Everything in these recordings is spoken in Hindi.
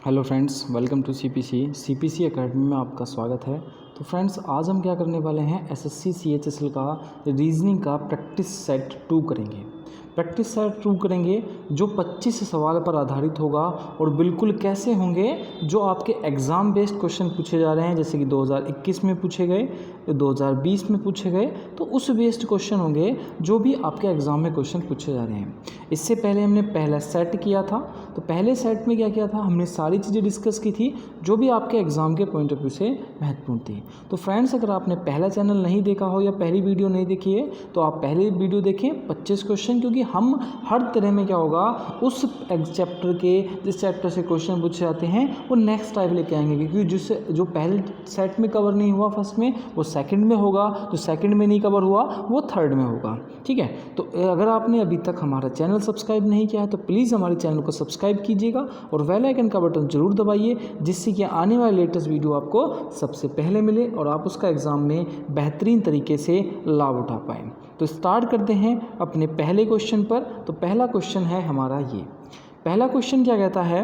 Hello friends, welcome to CPC academy में आपका स्वागत है। तो फ्रेंड्स, आज हम क्या करने वाले हैं, एसएससी सीएचएसएल का रीजनिंग का प्रैक्टिस सेट 2 करेंगे। प्रैक्टिस सेट 2 करेंगे जो 25 सवाल पर आधारित होगा और बिल्कुल कैसे होंगे, जो आपके एग्ज़ाम बेस्ड क्वेश्चन पूछे जा रहे हैं, जैसे कि 2021 में पूछे गए, 2020 में पूछे गए, तो उस बेस्ड क्वेश्चन होंगे जो भी आपके एग्ज़ाम में क्वेश्चन पूछे जा रहे हैं। इससे पहले हमने पहला सेट किया था, तो पहले सेट में क्या किया था, हमने सारी चीज़ें डिस्कस की थी जो भी आपके एग्ज़ाम के पॉइंट ऑफ व्यू से महत्वपूर्ण थी। तो फ्रेंड्स, अगर आपने पहला चैनल नहीं देखा हो या पहली वीडियो नहीं देखी है तो आप पहले वीडियो देखें 25 क्वेश्चन, क्योंकि हम हर तरह में क्या होगा, उस चैप्टर के जिस चैप्टर से क्वेश्चन पूछे जाते हैं वो नेक्स्ट टाइप लेके आएंगे, क्योंकि जिससे जो पहले सेट में कवर नहीं हुआ फर्स्ट में, वो सेकंड में होगा, जो सेकंड में नहीं कवर हुआ वो थर्ड में होगा। ठीक है, तो अगर आपने अभी तक हमारा चैनल सब्सक्राइब नहीं किया है तो प्लीज़ हमारे चैनल को सब्सक्राइब कीजिएगा और बेल आइकन का बटन जरूर दबाइए, जिससे कि आने वाले लेटेस्ट वीडियो आपको सबसे पहले मिले और आप उसका एग्ज़ाम में बेहतरीन तरीके से लाभ उठा पाएँ। तो स्टार्ट करते हैं अपने पहले क्वेश्चन पर। तो पहला क्वेश्चन है हमारा ये। पहला क्वेश्चन क्या कहता है,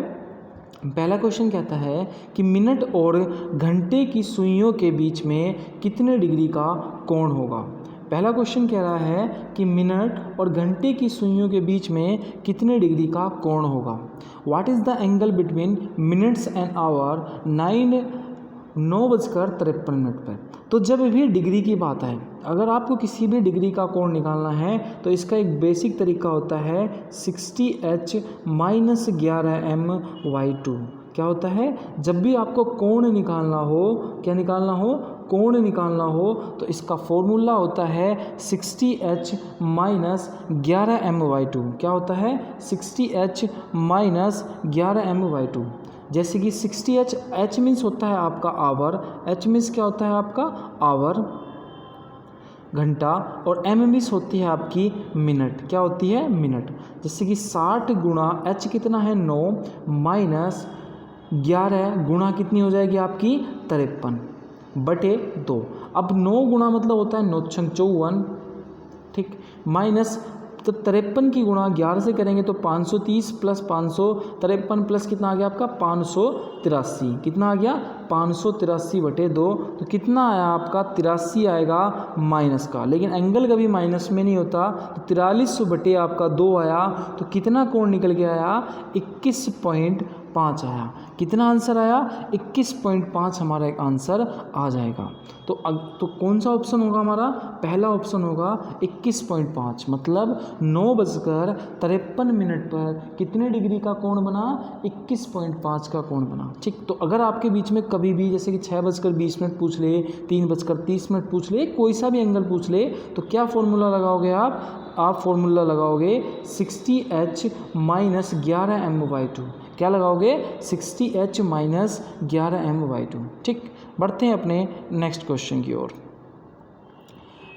पहला क्वेश्चन कहता है कि मिनट और घंटे की सुइयों के बीच में कितने डिग्री का कोण होगा। पहला क्वेश्चन कह रहा है कि मिनट और घंटे की सुइयों के बीच में कितने डिग्री का कोण होगा। What is the angle between minutes and hour 9:53 पर। तो जब भी डिग्री की बात है, अगर आपको किसी भी डिग्री का कोण निकालना है तो इसका एक बेसिक तरीका होता है 60h - 11m/2। क्या होता है, जब भी आपको कोण निकालना हो, क्या निकालना हो, कोण निकालना हो, तो इसका फॉर्मूला होता है 60h - 11m/2। क्या होता है, 60h - 11m/2। जैसे कि 60h, h मीन्स होता है आपका आवर, h मीन्स क्या होता है आपका आवर घंटा, और m मीन्स होती है आपकी मिनट। क्या होती है, मिनट। जैसे कि 60 गुणा h कितना है 9 माइनस 11 गुणा कितनी हो जाएगी आपकी 53/2। अब 9 गुणा मतलब होता है 9 × 54, ठीक, माइनस तो 53 की गुणा 11 से करेंगे तो 530 प्लस 553 प्लस कितना आ गया आपका 583। कितना आ गया 583/2। तो कितना आया आपका 83 आएगा माइनस का, लेकिन एंगल कभी माइनस में नहीं होता, तो 43 आपका 2 आया। तो कितना कोण निकल के आया 21.5 आया। कितना आंसर आया 21.5 हमारा एक आंसर आ जाएगा। तो कौन सा ऑप्शन होगा हमारा, पहला ऑप्शन होगा 21.5, मतलब 9:53 पर कितने डिग्री का कोण बना, 21.5 का कोण बना। ठीक, तो अगर आपके बीच में कभी भी जैसे कि 6:20 पूछ ले, 3:30 पूछ ले, कोई सा भी एंगल पूछ ले, तो क्या फॉर्मूला लगाओगे आप फॉर्मूला लगाओगे 60h - 11m/2। क्या लगाओगे 60h - 11m/2। ठीक, बढ़ते हैं अपने नेक्स्ट क्वेश्चन की ओर।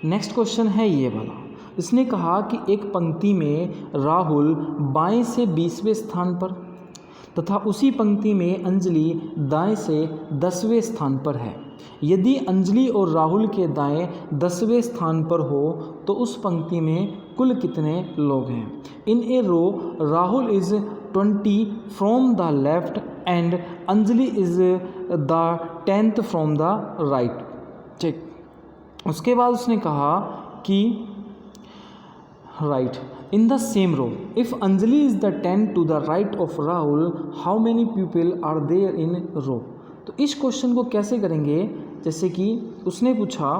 नेक्स्ट क्वेश्चन है ये वाला। इसने कहा कि एक पंक्ति में राहुल बाएं से 20वें स्थान पर तथा उसी पंक्ति में अंजलि दाएं से 10वें स्थान पर है। यदि अंजलि और राहुल के दाएं 10वें स्थान पर हो तो उस पंक्ति में कुल कितने लोग हैं। In a row Rahul is 20 from the left end Anjali is the 10th from the right. ठीक, उसके बाद उसने कहा कि right in the same row if Anjali is the 10 to the right of Rahul how many people are there in row. तो इस क्वेश्चन को कैसे करेंगे, जैसे कि उसने पूछा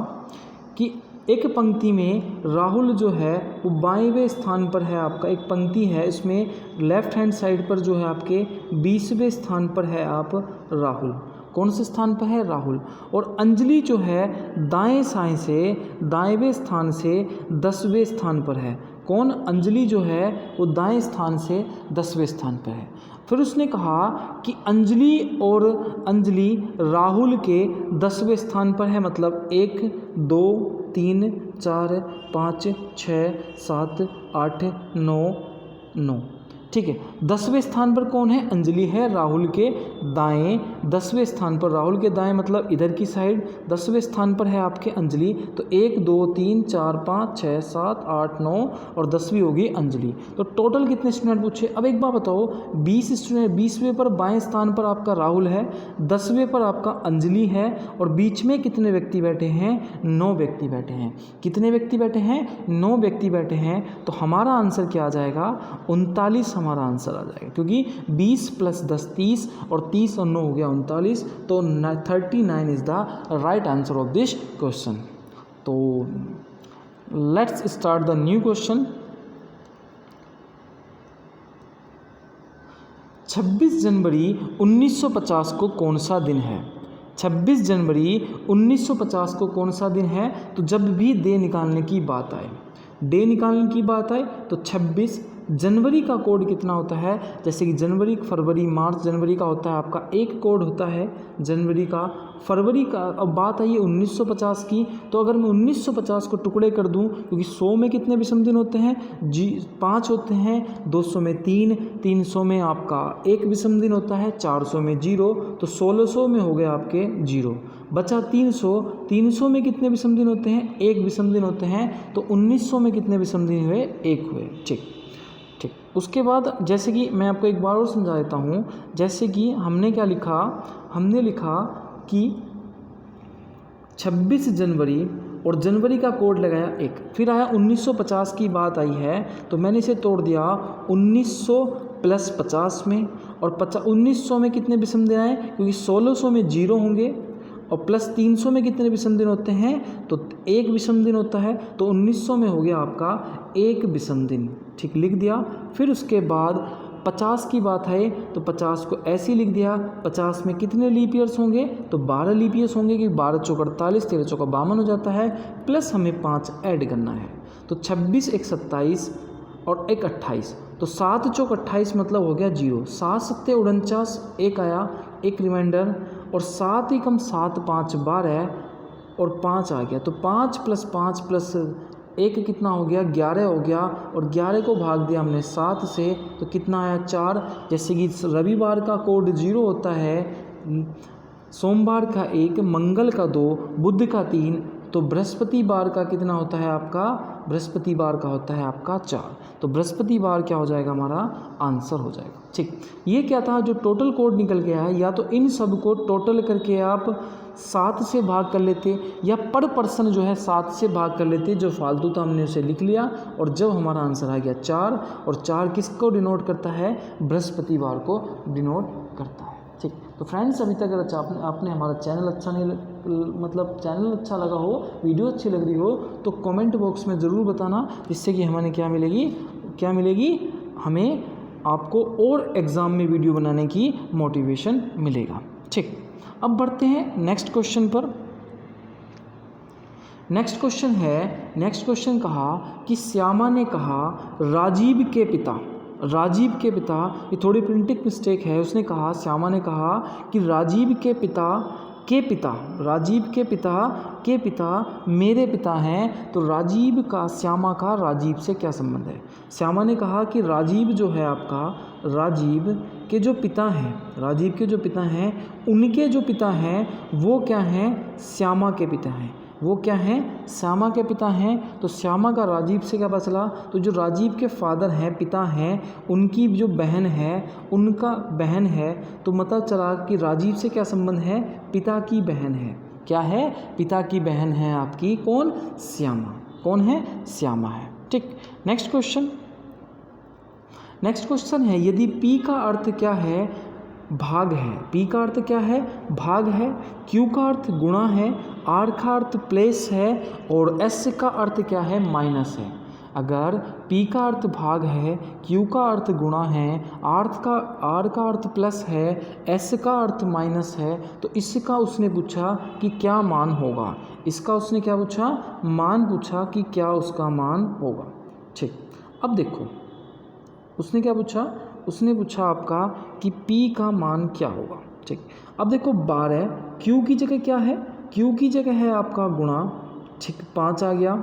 कि एक पंक्ति में राहुल जो है वो बाएंवें स्थान पर है, आपका एक पंक्ति है, इसमें लेफ्ट हैंड साइड पर जो है आपके 20वें स्थान पर है आप राहुल। कौन से स्थान पर है, राहुल। और अंजलि जो है दाएं साएं से दाएंवें स्थान से 10वें स्थान पर है। कौन, अंजलि जो है वो दाएं स्थान से 10वें स्थान पर है। फिर उसने कहा कि अंजलि राहुल के 10वें स्थान पर है, मतलब 1 2 3 4 5 6 7 8 9 9। ठीक है। 10वें स्थान पर कौन है? अंजलि है राहुल के दाएं, 10वें स्थान पर, राहुल के दाएं मतलब इधर की साइड 10वें स्थान पर है आपके अंजलि। तो 1 2 3 4 5 6 7 8 9 और 10वीं होगी अंजलि। तो टोटल कितने स्टूडेंट पूछे? अब एक बात बताओ, 20 स्टूडेंट, 20वें पर बाएं स्थान पर आपका राहुल है, 10वें पर आपका अंजलि है और बीच में कितने व्यक्ति बैठे हैं? 9 व्यक्ति बैठे हैं। कितने व्यक्ति बैठे हैं? 9 व्यक्ति बैठे हैं। तो हमारा आंसर क्या आ जाएगा? 39 हमारा आंसर आ जाएगा, क्योंकि 20 + 10 30 और 30 और 9 हो गया 39। तो 39 is the right answer of this question. तो let's start the new question. 26 जनवरी 1950 को कौन सा दिन है? 26 जनवरी 1950 को कौन सा दिन है? तो जब भी डे निकालने की बात आए, डे निकालने की बात आए तो 26 जनवरी का कोड कितना होता है? जैसे कि जनवरी, फरवरी, मार्च, जनवरी का होता है आपका एक कोड होता है जनवरी का, फरवरी का। अब बात आई है 1950 की, तो अगर मैं 1950 को टुकड़े कर दूं, क्योंकि 100 में कितने विषम दिन होते हैं? 5 होते हैं, 200 में 3, 300 में आपका 1 विषम दिन होता है, 400 में 0, तो 1600 में हो गए आपके 0, बचा 300। 300 में कितने विषम दिन होते हैं? 1 विषम दिन होते हैं। तो 1900 में कितने विषम दिन हुए? 1 हुए। ठीक ठीक। उसके बाद जैसे कि मैं आपको एक बार और समझा देता हूँ। जैसे कि हमने क्या लिखा? हमने लिखा कि 26 जनवरी और जनवरी का कोड लगाया 1, फिर आया 1950 की बात आई है, तो मैंने इसे तोड़ दिया 1900 + 50 में, और 1900 में कितने विषम दिन आए? क्योंकि 1600 में 0 होंगे और प्लस 300 में कितने विषम दिन होते हैं? तो 1 विषम दिन होता है। तो 1900 में हो गया आपका 1 विषम दिन। ठीक, लिख दिया। फिर उसके बाद 50 की बात है तो 50 को ऐसे ही लिख दिया। 50 में कितने लीप ईयर्स होंगे? तो 12 लीप ईयर्स होंगे, कि 12 चौक 48, 13 चौक 52 हो जाता है, प्लस हमें 5 ऐड करना है। तो 26 1 27 और 1 28, तो 7 चौक 28 मतलब हो गया 0, 7 7 49, 1 आया, 1 रिमाइंडर, और 7 × 7 5 12 और 5 आ गया। तो 5 + 5 + 1 कितना हो गया? 11 हो गया, और 11 को भाग दिया हमने 7 से, तो कितना आया? 4। जैसे कि रविवार का कोड 0 होता है, सोमवार का 1, मंगल का 2, बुध का 3, तो बृहस्पतिवार का कितना होता है आपका? बृहस्पतिवार का होता है आपका 4। तो बृहस्पतिवार क्या हो जाएगा? हमारा आंसर हो जाएगा। ठीक, ये क्या था? जो टोटल कोड निकल के आया, या तो इन सब को टोटल करके आप 7 से भाग कर लेते, या पर पर्सन जो है 7 से भाग कर लेते। जो फालतू था हमने उसे लिख लिया, और जब हमारा आंसर आ गया 4, और 4 किसको डिनोट करता है? बृहस्पतिवार को डिनोट करता है। ठीक, तो फ्रेंड्स, अभी तक अगर आपने हमारा चैनल अच्छा नहीं मतलब चैनल अच्छा लगा हो, वीडियो अच्छी लग रही हो, तो कमेंट बॉक्स में ज़रूर बताना, जिससे कि हमें क्या मिलेगी? हमें आपको और एग्ज़ाम में वीडियो बनाने की मोटिवेशन मिलेगा। ठीक, अब बढ़ते हैं नेक्स्ट क्वेश्चन पर। नेक्स्ट क्वेश्चन कहा कि श्यामा ने कहा राजीव के पिता, ये थोड़ी प्रिंटिंग मिस्टेक है। उसने कहा, श्यामा ने कहा कि राजीव के पिता मेरे पिता हैं। तो राजीव का, श्यामा का राजीव से क्या संबंध है? श्यामा ने कहा कि राजीव जो है आपका, राजीव के जो पिता हैं, उनके जो पिता हैं वो क्या हैं? श्यामा के पिता हैं। वो क्या हैं? श्यामा के पिता हैं। तो श्यामा का राजीव से क्या पता चला? तो जो राजीव के फादर हैं, पिता हैं, उनकी जो बहन है, उनका बहन है, तो पता चला कि राजीव से क्या संबंध है? पिता की बहन है। क्या है? पिता की बहन है आपकी, कौन? श्यामा। कौन है? श्यामा है। ठीक, नेक्स्ट क्वेश्चन है, यदि P का अर्थ क्या है? भाग है। P का अर्थ क्या है? भाग है। Q का अर्थ गुणा है। R का अर्थ प्लेस है, और S का अर्थ क्या है? माइनस है। अगर P का अर्थ भाग है, Q का अर्थ गुणा है, R का अर्थ प्लस है, S का अर्थ माइनस है, तो इसका उसने पूछा कि क्या मान होगा? इसका उसने क्या पूछा? मान पूछा कि क्या उसका मान होगा। ठीक, अब देखो उसने क्या पूछा? उसने पूछा आपका कि P का मान क्या होगा। ठीक, अब देखो 12, Q की जगह क्या है? Q की जगह है आपका गुणा। ठीक, 5 आ गया,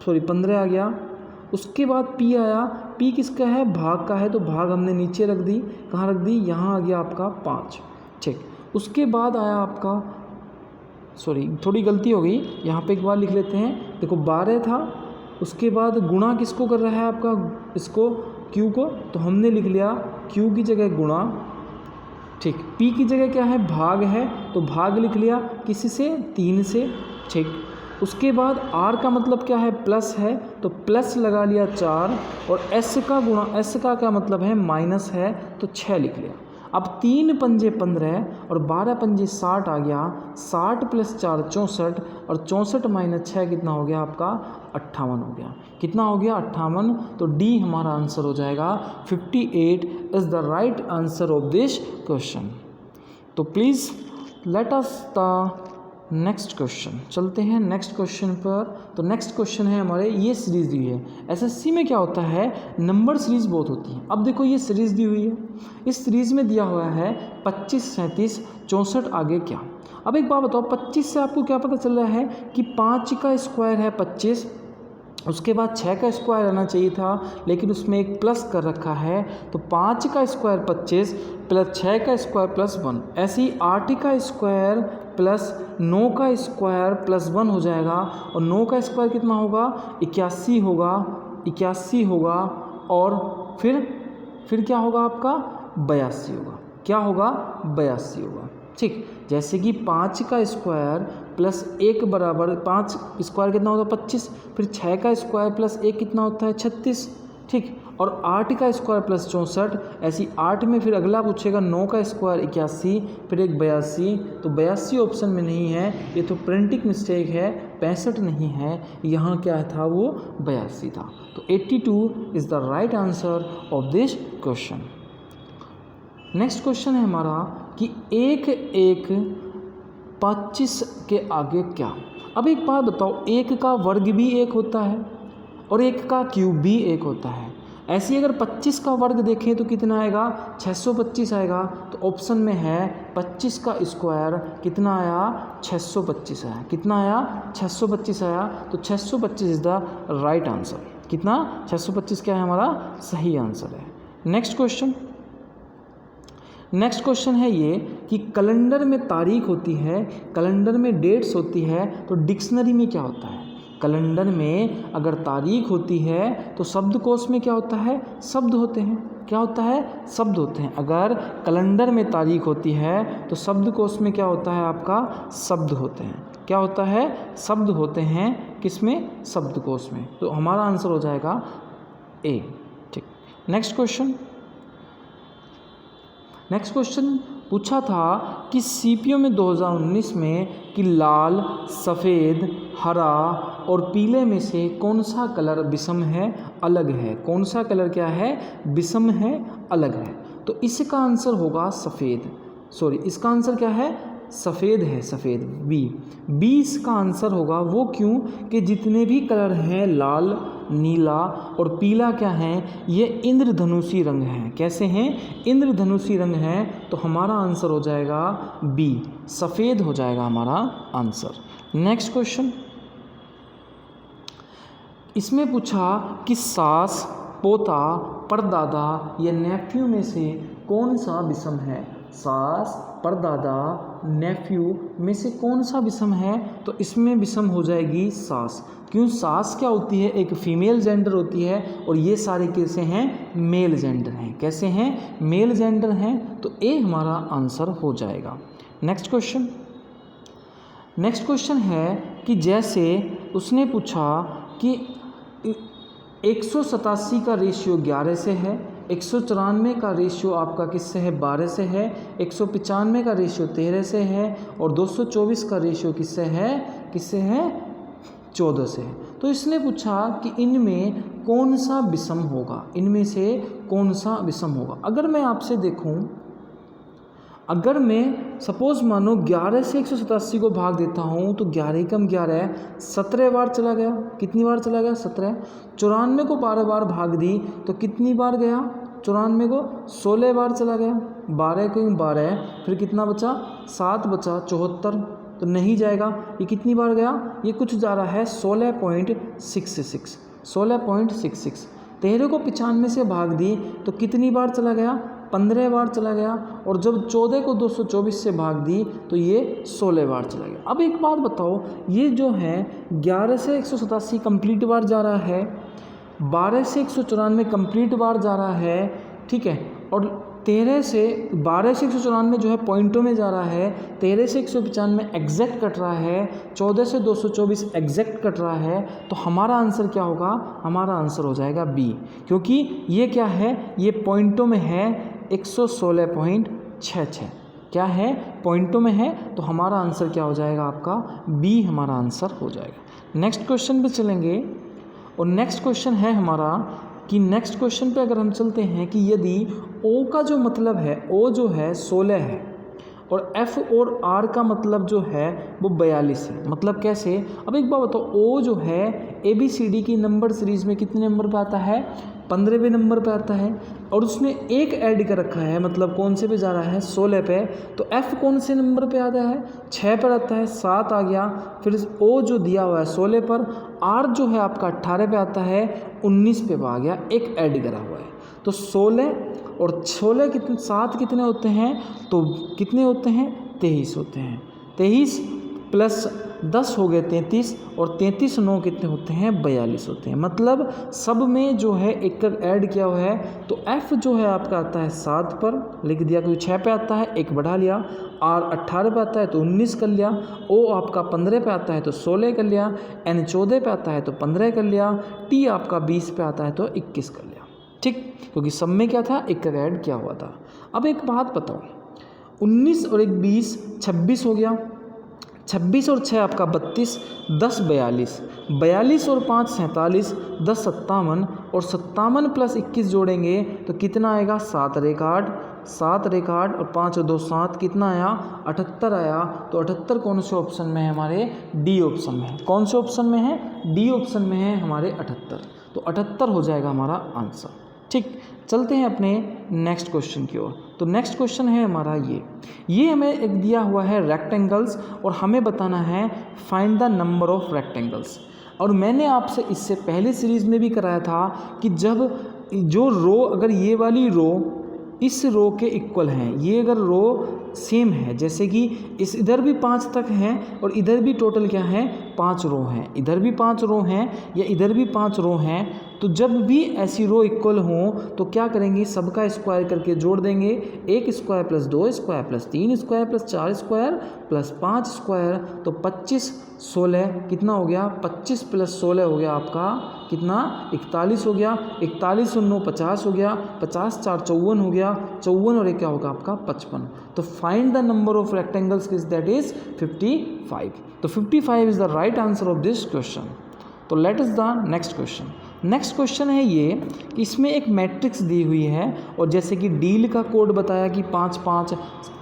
15 आ गया, उसके बाद पी आया, पी किसका है, भाग का है, तो भाग हमने नीचे रख दी, कहाँ रख दी, यहाँ आ गया आपका 5, ठीक। उसके बाद आया आपका, सॉरी थोड़ी गलती हो गई, यहाँ पे एक बार लिख लेते हैं, देखो 12 था, उसके बाद गुणा किसको कर रहा है आपका, इसको Q को, तो हमने लिख लिया Q की जगह गुणा, ठीक। P की जगह क्या है, भाग है, तो भाग लिख लिया किसी से, 3 से, ठीक। उसके बाद R का मतलब क्या है, प्लस है, तो प्लस लगा लिया 4, और S का गुणा, S का क्या मतलब है, माइनस है, तो 6 लिख लिया। अब 3 पंजे 15 और 12 पंजे 60 आ गया, 60 + 4 64, और 64 - 6 कितना हो गया आपका, 58 हो गया। कितना हो गया, 58। तो डी हमारा आंसर हो जाएगा, 58 is the right answer of this question. तो please let us the next question, चलते हैं नेक्स्ट क्वेश्चन पर। तो नेक्स्ट क्वेश्चन है हमारे, ये सीरीज़ दी हुई है। एसएससी में क्या होता है, नंबर सीरीज़ बहुत होती है। अब देखो ये सीरीज़ दी हुई है, इस सीरीज़ में दिया हुआ है 25 37 64, आगे क्या। अब एक बात बताओ, 25 से आपको क्या पता चल रहा है कि 5 का स्क्वायर है 25, उसके बाद 6 का स्क्वायर आना चाहिए था, लेकिन उसमें एक प्लस कर रखा है, तो 5 का स्क्वायर 25 + 6 का स्क्वायर +1, ऐसे ही 8 का स्क्वायर प्लस 9 का स्क्वायर +1 हो जाएगा, और 9 का स्क्वायर कितना होगा, 81 होगा, 81 होगा, और फिर क्या होगा आपका, 82 होगा। क्या होगा, 82 होगा, ठीक। जैसे कि 5 का स्क्वायर +1 बराबर 5 स्क्वायर कितना होता है 25, फिर 6 का स्क्वायर +1 कितना होता है 36, ठीक। और 8 का स्क्वायर +64, ऐसी 8 में फिर अगला पूछेगा 9 का स्क्वायर 81, फिर एक 82, तो 82 ऑप्शन में नहीं है, ये तो प्रिंटिंग मिस्टेक है, 65 नहीं है, यहाँ क्या था, वो 82 था। तो 82 is the right answer of this question. Next question है हमारा कि 1 25 के आगे क्या। अब एक बात बताओ, 1 का वर्ग भी 1 होता है और 1 का क्यूब भी 1 होता है। ऐसे अगर 25 का वर्ग देखें तो कितना आएगा, 625 आएगा। तो ऑप्शन में है 25 का स्क्वायर कितना आया, 625 आया। कितना आया, 625 आया। तो 625 इज़ द राइट आंसर। कितना, 625 क्या है हमारा सही आंसर है। नेक्स्ट क्वेश्चन है ये कि कैलेंडर में तारीख होती है, कैलेंडर में डेट्स होती है, तो डिक्शनरी में क्या होता है। कैलेंडर में अगर तारीख होती है तो शब्दकोश में क्या होता है, शब्द होते हैं। क्या होता है, शब्द होते हैं। अगर कैलेंडर में तारीख होती है तो शब्दकोश में क्या होता है आपका, शब्द होते हैं। क्या होता है, शब्द होते हैं। किसमें, शब्दकोश में। तो हमारा आंसर हो जाएगा ए, ठीक। नेक्स्ट क्वेश्चन पूछा था कि सीपीओ में 2019 में कि लाल, सफ़ेद, हरा और पीले में से कौन सा कलर विषम है, अलग है। कौन सा कलर क्या है, विषम है, अलग है। तो इसका आंसर होगा सफ़ेद, सॉरी इसका आंसर क्या है, सफ़ेद है, सफ़ेद बी इसका आंसर होगा। वो क्यों कि जितने भी कलर हैं, लाल, नीला और पीला क्या हैं, ये इंद्रधनुषी रंग हैं। कैसे हैं, इंद्रधनुषी रंग हैं। तो हमारा आंसर हो जाएगा बी, सफ़ेद हो जाएगा हमारा आंसर। नेक्स्ट क्वेश्चन, इसमें पूछा कि सास, पोता, परदादा या नेफ्यू में से कौन सा विषम है। सास, परदादा, नेफ्यू में से कौन सा विषम है। तो इसमें विषम हो जाएगी सास। क्यों, सास क्या होती है, एक फीमेल जेंडर होती है, और ये सारे कैसे हैं, मेल जेंडर हैं। कैसे हैं, मेल जेंडर हैं। तो ए हमारा आंसर हो जाएगा। नेक्स्ट क्वेश्चन है कि जैसे उसने पूछा कि 187 का रेशियो 11 से है, 194 का रेशियो आपका किससे है, 12 से है, 195 का रेशियो 13 से है, और 224 का रेशियो किससे है, 14 से है। तो इसने पूछा कि इनमें कौन सा विषम होगा, इनमें से कौन सा विषम होगा। अगर मैं आपसे देखूं, अगर मैं सपोज़ मानो 11 से 187 को भाग देता हूँ तो 11 कम 11 17 बार चला गया। कितनी बार चला गया, 17। 94 को 12 बार भाग दी तो कितनी बार गया, 94 को 16 बार चला गया। 12 को 12, फिर कितना बचा, 7 बचा, 74। तो नहीं जाएगा। ये कितनी बार गया, ये कुछ जा रहा है 16.66। 16.66। 13 को 95 से भाग दी तो कितनी बार चला गया, 15 बार चला गया। और जब 14 को 224 से भाग दी तो ये 16 बार चला गया। अब एक बात बताओ, ये जो है 11 से 187 कंप्लीट बार जा रहा है, 12 से 194 कंप्लीट बार जा रहा है, ठीक है, और 12 से 194 जो है पॉइंटों में जा रहा है, 13 से 195 एग्जैक्ट कट रहा है, 14 से 224 एग्जैक्ट कट रहा है। तो हमारा आंसर क्या होगा, हमारा आंसर हो जाएगा बी, क्योंकि ये क्या है, ये पॉइंटों में है 116.66। क्या है, पॉइंटों में है, तो हमारा आंसर क्या हो जाएगा, आपका बी हमारा आंसर हो जाएगा। नेक्स्ट क्वेश्चन पे चलेंगे, और नेक्स्ट क्वेश्चन है हमारा कि नेक्स्ट क्वेश्चन पे अगर हम चलते हैं कि यदि ओ का जो मतलब है, ओ जो है 16 है और एफ और आर का मतलब जो है वो 42 है। मतलब कैसे, अब एक बात बताओ, ओ जो है ABCD की नंबर सीरीज़ में कितने नंबर पे आता है, 15वें नंबर पे आता है, और उसने एक ऐड कर रखा है, मतलब कौन से पे जा रहा है, 16 पे। तो एफ कौन से नंबर पे आता है, 6 पर आता है, 7 आ गया। फिर ओ जो दिया हुआ है 16 पर, आर जो है आपका 18 पे आता है, 19 पे आ गया, एक ऐड करा हुआ है। तो 16 और 16 कितने, 7 कितने होते हैं, तो कितने होते हैं, 23 होते हैं। 23 प्लस 10 हो गए 33, और 33 9 कितने होते हैं, 42 होते हैं। मतलब सब में जो है एक ऐड किया हुआ है। तो एफ जो है आपका आता है 7 पर, लिख दिया, क्योंकि 6 पे आता है, एक बढ़ा लिया। आर 18 पे आता है तो 19 कर लिया। ओ आपका 15 पे आता है तो 16 कर लिया। एन 14 पे आता है तो 15 कर लिया। टी आपका 20 पे आता है तो 21 कर लिया, ठीक, क्योंकि सब में क्या था, एक ऐड किया हुआ था। अब एक बात बताओ, 19 और 1 20, 26 हो गया, 26 और 6 आपका 32, 10 42, 42 और 5 47, 10 57, और 57 प्लस 21 जोड़ेंगे तो कितना आएगा, 7 रिकॉर्ड, 7 रिकॉर्ड, और 5 और 2 7, कितना आया, 78 आया। तो 78 कौन से ऑप्शन में है, हमारे डी ऑप्शन में है। कौन से ऑप्शन में है, डी ऑप्शन में है हमारे 78। तो 78 हो जाएगा हमारा आंसर, ठीक। चलते हैं अपने नेक्स्ट क्वेश्चन की ओर। तो नेक्स्ट क्वेश्चन है हमारा ये हमें एक दिया हुआ है रेक्टेंगल्स, और हमें बताना है find the number of rectangles. और मैंने आपसे इससे पहले सीरीज़ में भी कराया था कि जब जो रो, अगर ये वाली रो इस रो के इक्वल हैं, ये अगर रो सेम है, जैसे कि इस इधर भी 5 तक हैं और इधर भी टोटल क्या है, 5 रो हैं, इधर भी 5 रो हैं या इधर भी 5 रो हैं, तो जब भी ऐसी रो इक्वल हों तो क्या करेंगे, सबका स्क्वायर करके जोड़ देंगे। 1 square plus 2 square plus 3 square plus 4 square plus 5 square, तो 25 16 कितना हो गया, 25 प्लस 16 हो गया आपका कितना, 41 हो गया। 41 और 9 50 हो गया, 50 4 54 हो गया, 54 और 1 क्या होगा आपका 55। तो find the number of rectangles is that is 55। तो 55 is the right answer of this question. तो let is the next question. Next question है ये, इसमें एक मैट्रिक्स दी हुई है, और जैसे कि डील का कोड बताया कि 5 5,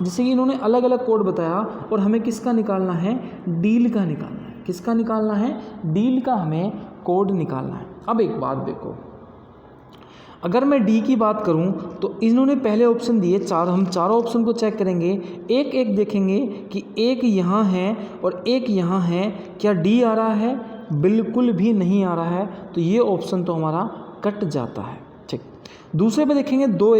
जैसे कि इन्होंने अलग अलग कोड बताया, और हमें किसका निकालना है, डील का निकालना है। किसका निकालना है, डील का हमें कोड निकालना है। अब एक बात देखो, अगर मैं डी की बात करूं तो इन्होंने पहले ऑप्शन दिए 4, हम चारों ऑप्शन को चेक करेंगे, एक एक देखेंगे कि एक यहाँ है और एक यहाँ है, क्या डी आ रहा है, बिल्कुल भी नहीं आ रहा है, तो ये ऑप्शन तो हमारा कट जाता है, ठीक। दूसरे पे देखेंगे 2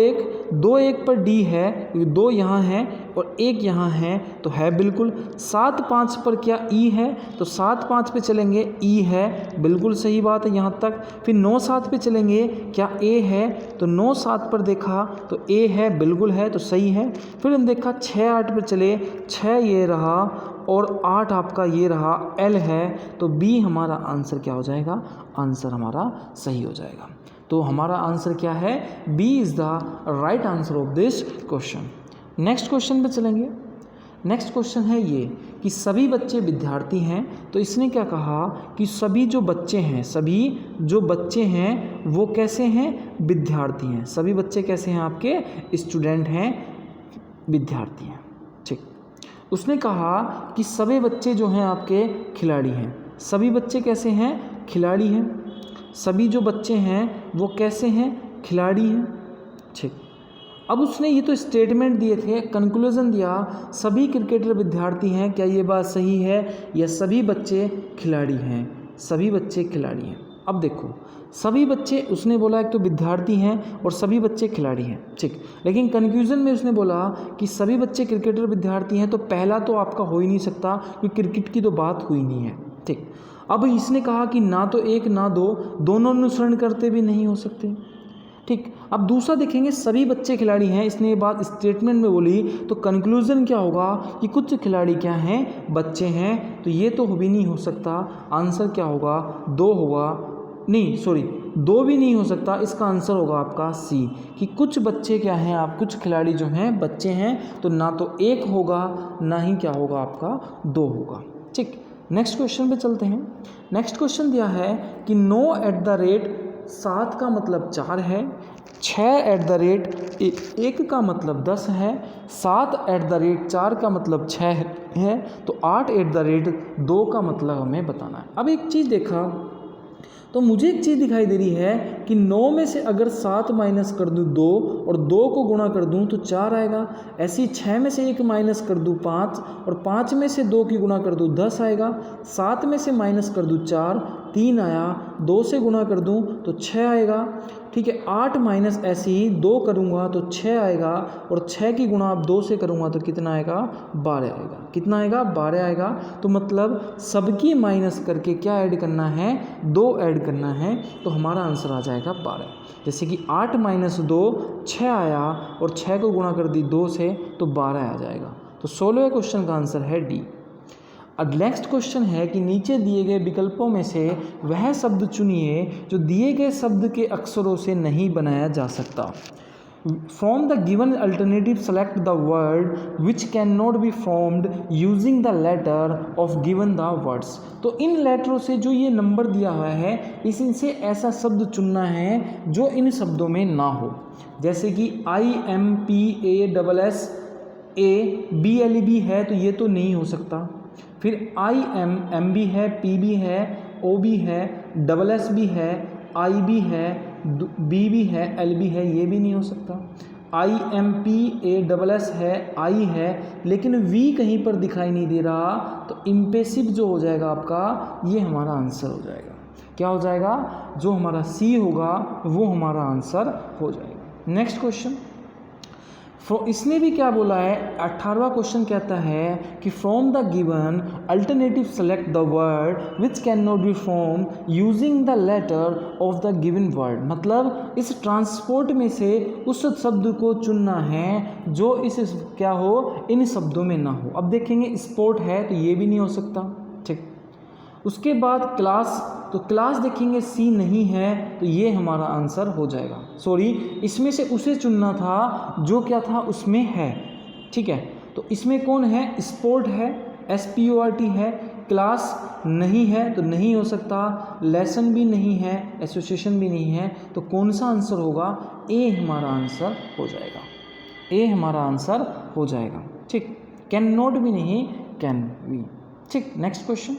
1 पर डी है, क्योंकि 2 यहाँ है और 1 यहाँ है, तो है बिल्कुल। 7 5 पर क्या ई है, तो 7 5 पे चलेंगे, ई है, बिल्कुल सही बात है यहाँ तक। फिर 9 7 पे चलेंगे, क्या ए है, तो 9 7 पर देखा तो ए है, बिल्कुल है, तो सही है। फिर हम देखा 6 8 पर चले, 6 ये रहा और 8 आपका ये रहा, एल है, तो बी हमारा आंसर क्या हो जाएगा, आंसर हमारा सही हो जाएगा। तो हमारा आंसर क्या है, B is the right answer of this question. Next question पे चलेंगे। नेक्स्ट क्वेश्चन है ये कि सभी बच्चे विद्यार्थी हैं, तो इसने क्या कहा कि सभी जो बच्चे हैं वो कैसे हैं, विद्यार्थी हैं। सभी बच्चे कैसे हैं, आपके स्टूडेंट हैं, विद्यार्थी हैं, ठीक। उसने कहा कि सभी बच्चे जो हैं आपके खिलाड़ी हैं। सभी बच्चे कैसे हैं, खिलाड़ी हैं। सभी जो बच्चे हैं वो कैसे हैं, खिलाड़ी हैं, ठीक। अब उसने ये तो स्टेटमेंट दिए थे, कंक्लूजन दिया, सभी क्रिकेटर विद्यार्थी हैं, क्या ये बात सही है, या सभी बच्चे खिलाड़ी हैं, सभी बच्चे खिलाड़ी हैं। अब देखो, सभी बच्चे, उसने बोला एक तो विद्यार्थी हैं और सभी बच्चे खिलाड़ी हैं, ठीक। लेकिन कंक्लूजन में उसने बोला कि सभी बच्चे क्रिकेटर विद्यार्थी हैं, तो पहला तो आपका हो ही नहीं सकता क्योंकि क्रिकेट की तो बात हुई नहीं है, ठीक। अब इसने कहा कि ना तो एक ना दो, दोनों अनुसरण करते भी नहीं हो सकते, ठीक। अब दूसरा देखेंगे, सभी बच्चे खिलाड़ी हैं, इसने ये बात स्टेटमेंट में बोली, तो कंक्लूजन क्या होगा कि कुछ खिलाड़ी क्या हैं, बच्चे हैं, तो ये तो भी नहीं हो सकता। आंसर क्या होगा, दो होगा, नहीं सॉरी, दो भी नहीं हो सकता, इसका आंसर होगा आपका सी, कि कुछ बच्चे क्या हैं, आप कुछ खिलाड़ी जो हैं बच्चे हैं, तो ना तो एक होगा ना ही क्या होगा आपका दो होगा, ठीक। नेक्स्ट क्वेश्चन पे चलते हैं। नेक्स्ट क्वेश्चन दिया है कि 9 एट द रेट 7 का मतलब 4 है, 6 एट द रेट 1 का मतलब 10 है, 7 एट द रेट 4 का मतलब 6 है, तो 8 एट द रेट 2 का मतलब हमें बताना है। अब एक चीज़ देखा तो मुझे एक चीज़ दिखाई दे रही है कि 9 में से अगर 7 माइनस कर दूँ 2 और 2 को गुणा कर दूँ तो 4 आएगा। ऐसी 6 में से 1 माइनस कर दूँ 5 और 5 में से 2 की गुणा कर दूँ 10 आएगा। 7 में से माइनस कर दूँ 4, 3 आया, 2 से गुणा कर दूँ तो 6 आएगा, ठीक है। 8 माइनस ऐसे ही 2 करूँगा तो 6 आएगा और 6 की गुणा अब 2 से करूँगा तो कितना आएगा, 12 आएगा। कितना आएगा, 12 आएगा। तो मतलब सबकी माइनस करके क्या ऐड करना है, 2 ऐड करना है, तो हमारा आंसर आ जाएगा 12। जैसे कि 8 माइनस 2 6 आया और 6 को गुणा कर दी 2 से तो 12 आ जाएगा। तो 16वें क्वेश्चन का आंसर है डी। अब नेक्स्ट क्वेश्चन है कि नीचे दिए गए विकल्पों में से वह शब्द चुनिए जो दिए गए शब्द के अक्षरों से नहीं बनाया जा सकता। From the given alternative select the word which cannot be formed using the letter of given the words। तो इन लेटरों से जो ये नंबर दिया हुआ है इनसे ऐसा शब्द चुनना है जो इन शब्दों में ना हो। जैसे कि IMPASSABLEB है तो ये तो नहीं हो सकता। फिर IMM भी है, P भी है, O भी है, SS भी है, I भी है, B भी है, L भी है, ये भी नहीं हो सकता। IMPASS है, I है, लेकिन V कहीं पर दिखाई नहीं दे रहा, तो इम्पेसिव जो हो जाएगा आपका ये हमारा आंसर हो जाएगा। क्या हो जाएगा, जो हमारा C होगा वो हमारा आंसर हो जाएगा। नेक्स्ट क्वेश्चन, इसने भी क्या बोला है, 18वां क्वेश्चन कहता है कि from the given alternative select the word which can not be form using the letter of the given word. मतलब इस ट्रांसपोर्ट में से उस शब्द को चुनना है जो इस क्या हो, इन शब्दों में ना हो। अब देखेंगे स्पोर्ट है तो ये भी नहीं हो सकता, ठीक। उसके बाद क्लास, तो क्लास देखेंगे सी नहीं है तो ये हमारा आंसर हो जाएगा। सॉरी, इसमें से उसे चुनना था जो क्या था उसमें है, ठीक है। तो इसमें कौन है, स्पोर्ट है, SPORT है, क्लास नहीं है तो नहीं हो सकता, लेसन भी नहीं है, एसोसिएशन भी नहीं है, तो कौन सा आंसर होगा, ए हमारा आंसर हो जाएगा। ए हमारा आंसर हो जाएगा, ठीक। कैन नॉट भी नहीं, कैन भी, ठीक। नेक्स्ट क्वेश्चन,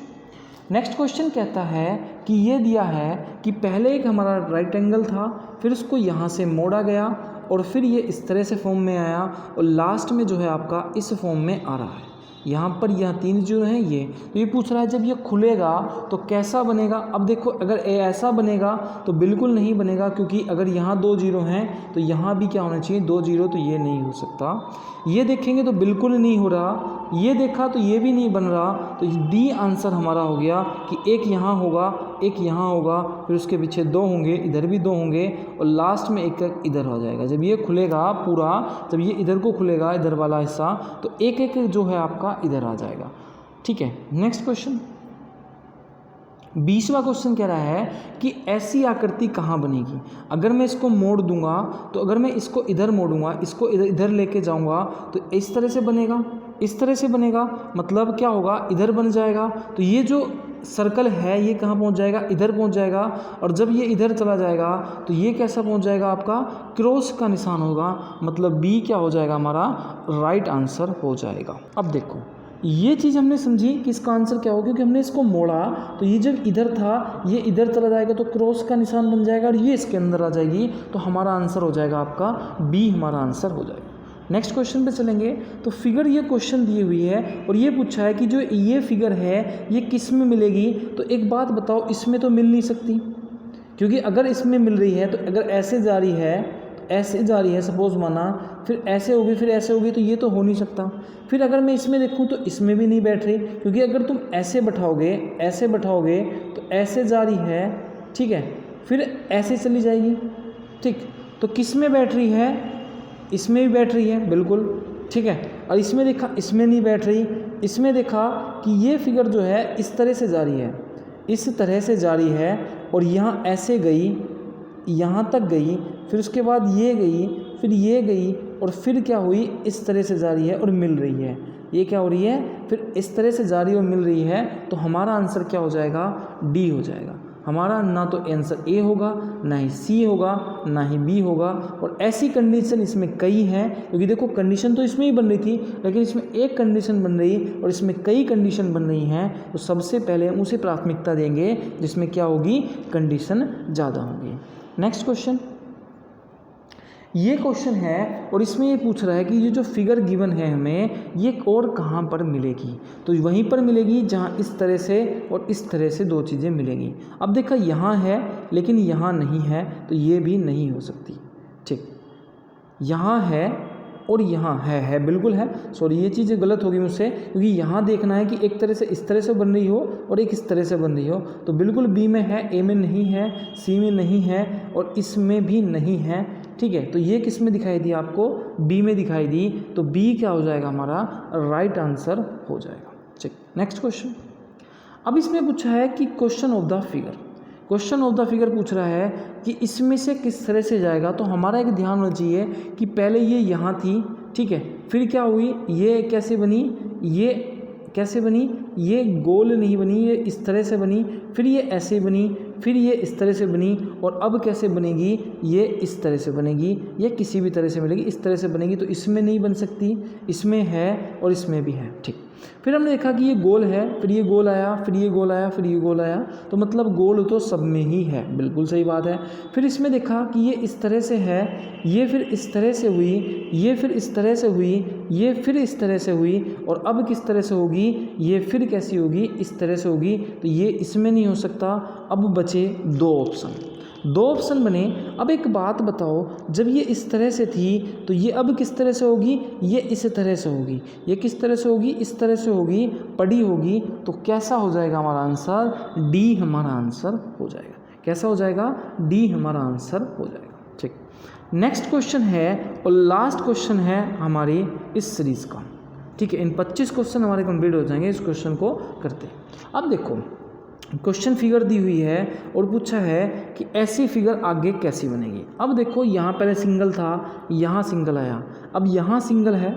नेक्स्ट क्वेश्चन कहता है कि ये दिया है कि पहले एक हमारा राइट एंगल था, फिर उसको यहाँ से मोड़ा गया और फिर ये इस तरह से फॉर्म में आया और लास्ट में जो है आपका इस फॉर्म में आ रहा है। यहाँ पर यह 3 जो हैं ये, तो ये पूछ रहा है जब ये खुलेगा तो कैसा बनेगा। अब देखो अगर ऐसा बनेगा तो बिल्कुल नहीं बनेगा, क्योंकि अगर यहाँ 2 जीरो हैं तो यहाँ भी क्या होना चाहिए, 2 जीरो, तो ये नहीं हो सकता। ये देखेंगे तो बिल्कुल नहीं हो रहा, ये देखा तो ये भी नहीं बन रहा, तो डी आंसर हमारा हो गया कि एक यहाँ होगा, एक यहाँ होगा, फिर उसके पीछे 2 होंगे, इधर भी 2 होंगे और लास्ट में एक इधर हो जाएगा। जब ये खुलेगा पूरा, जब ये इधर को खुलेगा इधर वाला हिस्सा, तो एक एक जो है आपका इधर आ जाएगा, ठीक है। नेक्स्ट क्वेश्चन, 20वां क्वेश्चन कह रहा है कि ऐसी आकृति कहाँ बनेगी। अगर मैं इसको मोड़ दूंगा, तो अगर मैं इसको इधर मोड़ूंगा, इसको इधर लेके जाऊंगा तो इस तरह से बनेगा, इस तरह से बनेगा, मतलब क्या होगा, इधर बन जाएगा। तो ये जो सर्कल है ये कहाँ पहुँच जाएगा, इधर पहुँच जाएगा, और जब ये इधर चला जाएगा तो ये कैसा पहुँच जाएगा, आपका क्रॉस का निशान होगा, मतलब बी क्या हो जाएगा, हमारा राइट आंसर हो जाएगा। अब देखो ये चीज़ हमने समझी कि इसका आंसर क्या होगा, क्योंकि हमने इसको मोड़ा तो ये जब इधर था ये इधर चला जाएगा तो क्रॉस का निशान बन जाएगा और ये इसके अंदर आ जाएगी, तो हमारा आंसर हो जाएगा आपका बी, हमारा आंसर हो जाएगा। नेक्स्ट क्वेश्चन पे चलेंगे। तो फिगर ये क्वेश्चन दी हुई है और ये पूछा है कि जो ये फिगर है ये किस में मिलेगी। तो एक बात बताओ, इसमें तो मिल नहीं सकती, क्योंकि अगर इसमें मिल रही है तो अगर ऐसे जा रही है तो ऐसे जा रही है सपोज माना, फिर ऐसे होगी फिर ऐसे होगी, तो ये तो हो नहीं सकता। फिर अगर मैं इसमें देखूँ तो इसमें भी नहीं बैठ रही, क्योंकि अगर तुम ऐसे बैठाओगे तो ऐसे जा रही है, ठीक है, फिर ऐसे चली जाएगी, ठीक। तो किस में बैठ रही है, इसमें भी बैठ रही है बिल्कुल, ठीक है। और इसमें देखा इसमें नहीं बैठ रही, इसमें देखा कि ये फिगर जो है इस तरह से जा रही है, इस तरह से जा रही है, और यहाँ ऐसे गई, यहाँ तक गई, फिर उसके बाद ये गई, फिर ये गई, और फिर क्या हुई, इस तरह से जा रही है और मिल रही है। ये क्या हो रही है, फिर इस तरह से जा रही है और मिल रही है, तो हमारा आंसर क्या हो जाएगा, डी हो जाएगा। हमारा ना तो आंसर ए होगा, ना ही सी होगा, ना ही बी होगा। और ऐसी कंडीशन इसमें कई हैं, क्योंकि देखो कंडीशन तो इसमें ही बन रही थी, लेकिन इसमें एक कंडीशन बन रही और इसमें कई कंडीशन बन रही हैं, तो सबसे पहले हम उसे प्राथमिकता देंगे जिसमें क्या होगी, कंडीशन ज़्यादा होगी। नेक्स्ट क्वेश्चन, ये क्वेश्चन है और इसमें ये पूछ रहा है कि ये जो फिगर गिवन है हमें, ये और कहाँ पर मिलेगी, तो वहीं पर मिलेगी जहाँ इस तरह से और इस तरह से दो चीज़ें मिलेंगी। अब देखा यहाँ है लेकिन यहाँ नहीं है, तो ये भी नहीं हो सकती, ठीक। यहाँ है और यहाँ है बिल्कुल है, सॉरी ये चीज़ गलत होगी मुझसे, क्योंकि यहाँ देखना है कि एक तरह से इस तरह से बन रही हो और एक इस तरह से बन रही हो, तो बिल्कुल बी में है, ए में नहीं है, सी में नहीं है और इसमें भी नहीं है, ठीक है। तो ये किस में दिखाई दी आपको, बी में दिखाई दी, तो बी क्या हो जाएगा, हमारा राइट आंसर हो जाएगा, ठीक। नेक्स्ट क्वेश्चन, अब इसमें पूछा है कि क्वेश्चन ऑफ द फिगर पूछ रहा है कि इसमें से किस तरह से जाएगा। तो हमारा एक ध्यान होना चाहिए कि पहले ये यहाँ थी, ठीक है, फिर क्या हुई, ये कैसे बनी, ये कैसे बनी, ये गोल नहीं बनी, ये इस तरह से बनी, फिर ये ऐसे बनी, फिर ये इस तरह से बनी, और अब कैसे बनेगी, ये इस तरह से बनेगी, ये किसी भी तरह से बनेगी, इस तरह से बनेगी। तो इसमें नहीं बन सकती, इसमें है और इसमें भी है, ठीक। फिर हमने देखा कि ये गोल है, फिर ये गोल आया, फिर ये गोल आया, फिर ये गोल आया, तो मतलब गोल तो सब में ही है, बिल्कुल सही बात है। फिर इसमें देखा कि ये इस तरह से है, ये फिर इस तरह से हुई, ये फिर इस तरह से हुई, ये फिर इस तरह से हुई, और अब किस तरह से होगी, ये फिर कैसी होगी, इस तरह से होगी, तो ये इसमें नहीं हो सकता। अब बचे दो ऑप्शन बने। अब एक बात बताओ, जब ये इस तरह से थी तो ये अब किस तरह से होगी, ये इस तरह से होगी, ये किस तरह से होगी, इस तरह से होगी, पड़ी होगी, तो कैसा हो जाएगा हमारा आंसर, डी हमारा आंसर हो जाएगा। कैसा हो जाएगा, डी हमारा आंसर हो जाएगा, ठीक। नेक्स्ट क्वेश्चन है और लास्ट क्वेश्चन है हमारी इस सीरीज़ का, ठीक है। इन 25 क्वेश्चन हमारे कंप्लीट हो जाएंगे, इस क्वेश्चन को करते। अब देखो क्वेश्चन फिगर दी हुई है और पूछा है कि ऐसी फिगर आगे कैसी बनेगी। अब देखो यहाँ पहले सिंगल था, यहाँ सिंगल आया, अब यहाँ सिंगल है,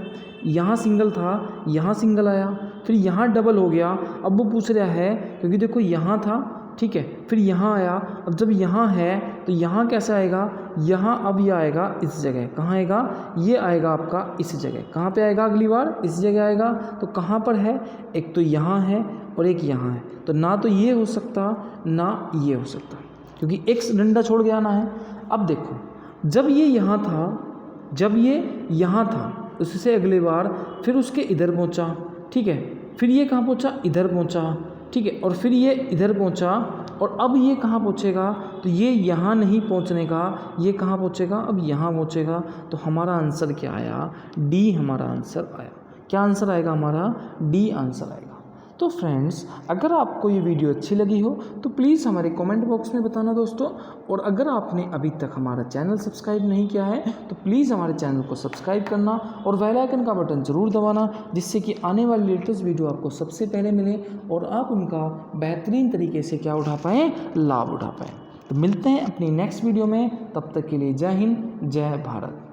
यहाँ सिंगल था, यहाँ सिंगल आया, फिर यहाँ डबल हो गया। अब वो पूछ रहा है, क्योंकि देखो यहाँ था, ठीक है, फिर यहाँ आया, अब जब यहाँ है तो यहाँ कैसा आएगा, यहाँ अब ये आएगा इस जगह, कहाँ आएगा, ये आएगा आपका इस जगह, कहाँ पे आएगा, अगली बार इस जगह आएगा। तो कहाँ पर है, एक तो यहाँ है और एक यहाँ है, तो ना तो ये हो सकता ना ये हो सकता, क्योंकि एक डंडा छोड़ के आना है। अब देखो जब ये यहाँ था, जब ये यहाँ था, उससे अगली बार फिर उसके इधर पहुँचा, ठीक है, फिर ये कहाँ पहुँचा, इधर पहुँचा, ठीक है, और फिर ये इधर पहुँचा, और अब ये कहाँ पहुँचेगा, तो ये यहाँ नहीं पहुँचने का, ये कहाँ पहुँचेगा, अब यहाँ पहुँचेगा। तो हमारा आंसर क्या आया, डी हमारा आंसर आया। क्या आंसर आएगा हमारा, डी आंसर आएगा। तो फ्रेंड्स, अगर आपको ये वीडियो अच्छी लगी हो तो प्लीज़ हमारे कमेंट बॉक्स में बताना दोस्तों, और अगर आपने अभी तक हमारा चैनल सब्सक्राइब नहीं किया है तो प्लीज़ हमारे चैनल को सब्सक्राइब करना और बेल आइकन का बटन ज़रूर दबाना, जिससे कि आने वाली लेटेस्ट वीडियो आपको सबसे पहले मिले और आप उनका बेहतरीन तरीके से क्या उठा पाएँ, लाभ उठा पाएँ। तो मिलते हैं अपनी नेक्स्ट वीडियो में, तब तक के लिए जय हिंद, जय भारत।